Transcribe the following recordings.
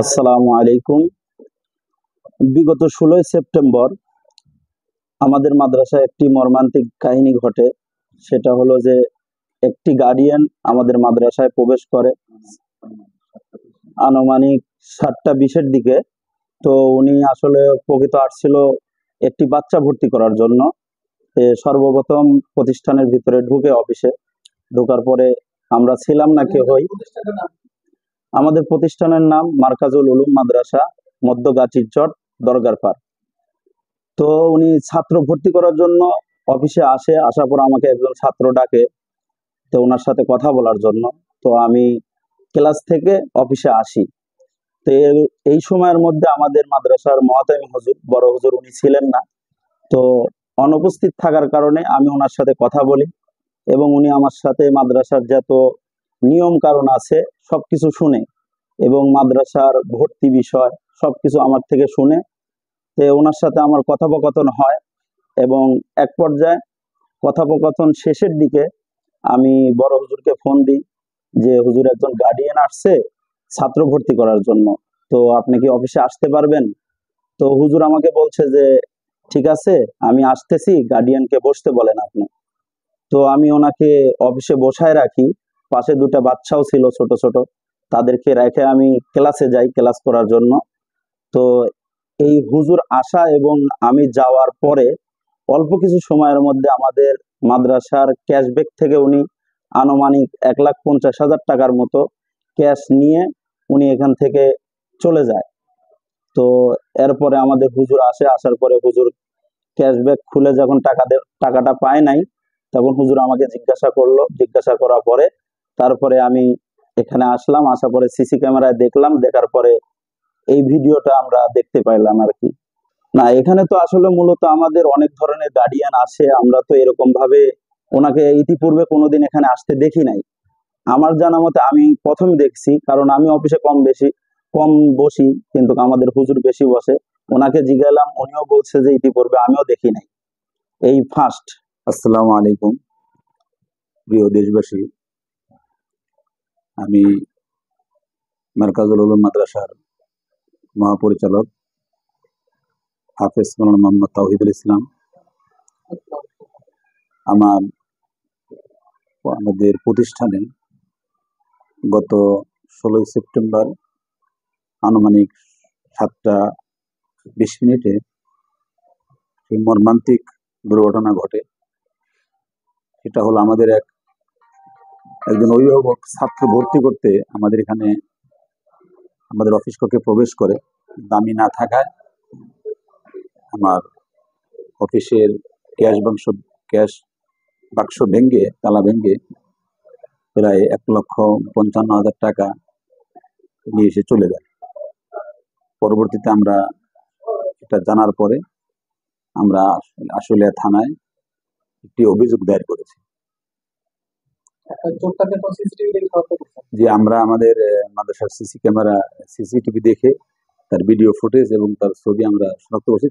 আসসালামু আলাইকুম। বিগত 16ই সেপ্টেম্বর আমাদের মাদ্রাসায় একটি মর্মান্তিক কাহিনী ঘটে। সেটা হলো যে একটি গার্ডিয়ান আমাদের মাদ্রাসায় প্রবেশ করে আনুমানিক 7টা 20-এর দিকে। তো উনি আসলে প্রকৃত আসছিল একটি বাচ্চা ভর্তি করার জন্য। সর্বপ্রথম প্রতিষ্ঠানের ভিতরে ঢুকে অফিসে ঢোকার পরে আমরা ছিলাম না কেউই। আমাদের প্রতিষ্ঠানের নাম মার্কাজুল উলুম মাদ্রাসা, মধ্যগাছির চট, দরগার পাড়। তো উনি ছাত্র ভর্তি করার জন্য অফিসে আসার পর আমাকে একজন ছাত্র ডাকে, তো ওনার সাথে কথা বলার জন্য। তো আমি ক্লাস থেকে অফিসে আসি। তো এই সময়ের মধ্যে আমাদের মাদ্রাসার মহাতামিম হুজুর, বড় হুজুর, উনি ছিলেন না। তো অনুপস্থিত থাকার কারণে আমি ওনার সাথে কথা বলি এবং উনি আমার সাথে মাদ্রাসার যত নিয়ম কারণ আছে সবকিছু শুনে এবং মাদ্রাসার ভর্তি বিষয় সবকিছু আমার থেকে শুনে। তো ওনার সাথে আমার কথোপকথন হয় এবং এক পর্যায়ে কথোপকথন শেষের দিকে আমি বড় হুজুরকে ফোন দিই যে হুজুর, একজন গার্ডিয়ান আসছে ছাত্র ভর্তি করার জন্য, তো আপনি কি অফিসে আসতে পারবেন? তো হুজুর আমাকে বলছে যে ঠিক আছে, আমি আসতেছি, গার্ডিয়ানকে বসতে বলেন আপনি। তো আমি ওনাকে অফিসে বসায় রাখি। পাশে দুটো বাচ্চাও ছিল ছোট ছোট, তাদেরকে রেখে আমি ক্লাসে যাই ক্লাস করার জন্য। তো এই হুজুর আসা এবং আমি যাওয়ার পরে অল্প কিছু সময়ের মধ্যে আমাদের মাদ্রাসার ক্যাশব্যাক থেকে উনি আনুমানিক 1,50,000 টাকার মতো ক্যাশ নিয়ে উনি এখান থেকে চলে যায়। তো এরপরে আমাদের হুজুর আসার পরে হুজুর ক্যাশব্যাক খুলে যখন টাকাটা পায় নাই, তখন হুজুর আমাকে জিজ্ঞাসা করলো। জিজ্ঞাসা করার পরে তারপরে আমি এখানে আসলাম। আসার পরে সিসি ক্যামেরায় দেখলাম, দেখার পরে এই ভিডিওটা আমরা দেখতে পাইলাম আর কি। না, এখানে তো আসলে মূলত আমাদের অনেক ধরনের গার্ডিয়ান আসে, আমরা তো এরকম ভাবে ওনাকে ইতিপূর্বে কোনোদিন এখানে আসতে দেখি নাই। আমার জানা মতে আমি প্রথম দেখছি, কারণ আমি অফিসে কম বসি, কিন্তু আমাদের হুজুর বেশি বসে। ওনাকে জিজ্ঞাসলাম, উনিও বলছে যে ইতিপূর্বে আমিও দেখি নাই, এই ফার্স্ট। আসসালামু আলাইকুম প্রিয় দেশবাসী, আমি মার্কাজুল উলুম মাদ্রাসার মহাপরিচালক হাফেজ মাওলানা মোহাম্মদ তাওহিদুল ইসলাম। আমাদের প্রতিষ্ঠানে গত 16ই সেপ্টেম্বর আনুমানিক 7টা 20 মিনিটে এই মর্মান্তিক দুর্ঘটনা ঘটে। সেটা হলো আমাদের একজন অভিভাবক ছাত্র ভর্তি করতে আমাদের এখানে আমাদের অফিস কক্ষে প্রবেশ করে। দামি না থাকায় আমার অফিসের ক্যাশ বাক্স ভেঙে, তালা ভেঙে প্রায় 1,55,000 টাকা নিয়ে এসে চলে যায়। পরবর্তীতে আমরা এটা জানার পরে আমরা আশুলিয়া থানায় একটি অভিযোগ দায়ের করেছি। যে আমরা আমাদের মাদ্রাসার সিসিটিভি দেখে তার ভিডিও ফুটেজ এবং তার ছবি আমরা শনাক্ত করছি,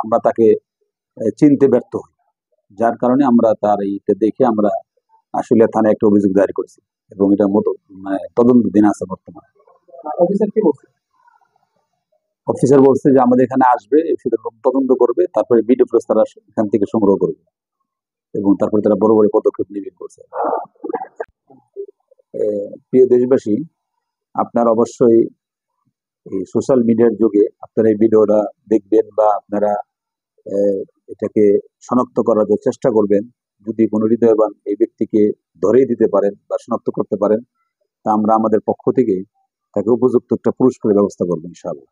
আমরা তাকে চিনতে ব্যর্থ হই, যার কারণে আমরা তার এইটা দেখে আমরা আশুলিয়া থানায় একটা অভিযোগ দায়ের করছি এবং এটা তদন্তাধীন আছে বর্তমানে। অফিসার বলছে যে আমাদের এখানে আসবে, তদন্ত করবে, তারপরে ভিডিও ফুটেজ তারা এখান থেকে সংগ্রহ করবে এবং তারপরে তারা বড় বড় পদক্ষেপ নেবে করছে। প্রিয় দেশবাসী, আপনারা অবশ্যই এই সোশ্যাল মিডিয়ার যুগে আপনারা এই ভিডিওটা দেখবেন বা আপনারা এটাকে শনাক্ত করার চেষ্টা করবেন। যদি কোনো হৃদয়বান এই ব্যক্তিকে ধরেই দিতে পারেন বা শনাক্ত করতে পারেন, তা আমরা আমাদের পক্ষ থেকে তাকে উপযুক্ত একটা পুরস্কারের ব্যবস্থা করবো ইনশাআল্লাহ।